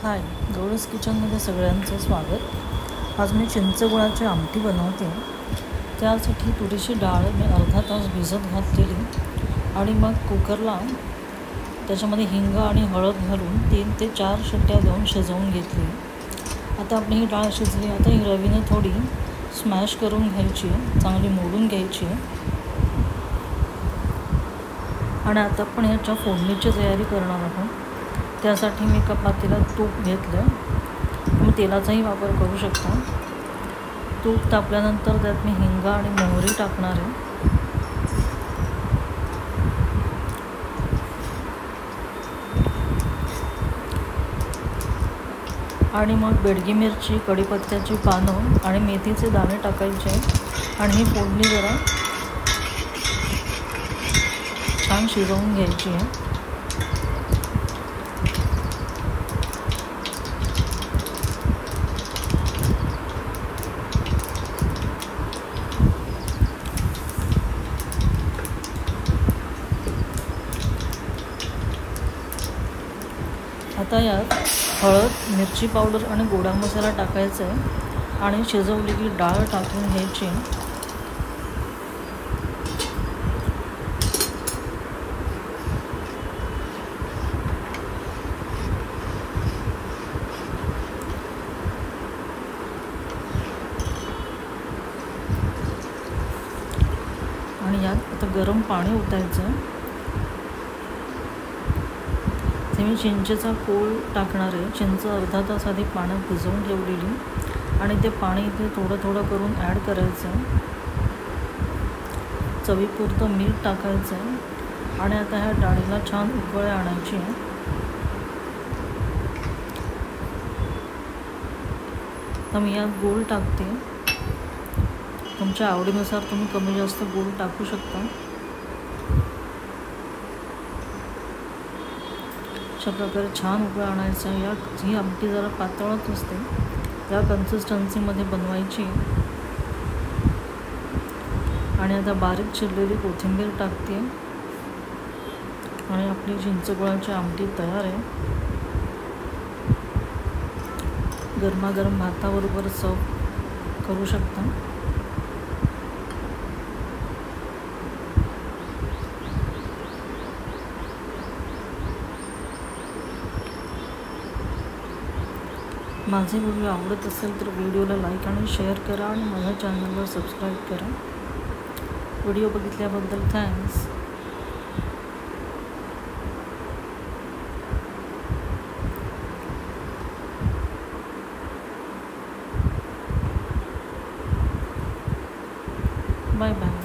हाय, गौरीज किचनमध्ये सगळ्यांचं स्वागत। आज मी चिंचगुळाची आमटी बनवते। त्यासाठी तुरीची डाळ मी अर्धा तास भिजत घातलेली आणि मग कुकरला त्याच्यामध्ये हिंग आणि हळद घालून 3 ते 4 शिट्ट्या देऊन शिजवून घेतली। आता आपली ही डाळ शिजली। आता ही रवीने थोडी स्मॅश करून घ्यायची, चांगली मोडून घ्यायची। आणि आता आपण ह्याच्या फोडणीची तयारी करणार आहोत। त्यासाठी मी एका पातेल्यात तूप घेतलं। तुम्ही तेलाचाही वापर करू शकता। तूप तापल्यानंतर त्यात मी हिंग आणि मोहरी टाकणार आहे। आणि मग बेडगी मिरची, कढीपत्त्याची पानं आणि मेथीचे दाणे टाकायचे आणि ही फोडणी जरा छान शिजवून घ्यायची आहे। आता यात हळद, मिरची पावडर आणि गोडा मसाला टाकायचा आहे आणि शिजवलेली डाळ टाकून घ्यायची। आणि यात आता गरम पाणी ओतायचं। ते मी चिंचेचा कोळ टाकणार आहे। चिंच अर्धा तास आधी पाण्यात भिजवून ठेवलेली आणि ते पाणी इथे थोडं थोडं करून ॲड करायचं। चवीपुरतं मीठ टाकायचं आणि आता ह्या डाळीला छान उकळी आणायची आहे। तर मी यात गूळ टाकते। तुमच्या आवडीनुसार तुम्ही कमी जास्त गूळ टाकू शकता। अशा प्रकारे छान उकळी आणायचं। ही आमटी जरा पातळच असते, त्या कन्सिस्टन्सीमध्ये बनवायची। आणि आता बारीक चिरलेली कोथिंबीर टाकते आणि आपली चिंचगुळाची आमटी तयार आहे। गरमागरम भाताबरोबर सर्व करू शकता। माझे व्हिडिओ आवडत असेल तर व्हिडिओला लाईक आणि शेअर करा आणि माझ्या चॅनलवर सबस्क्राईब करा। व्हिडिओ बघितल्याबद्दल थँक्स। Bye bye.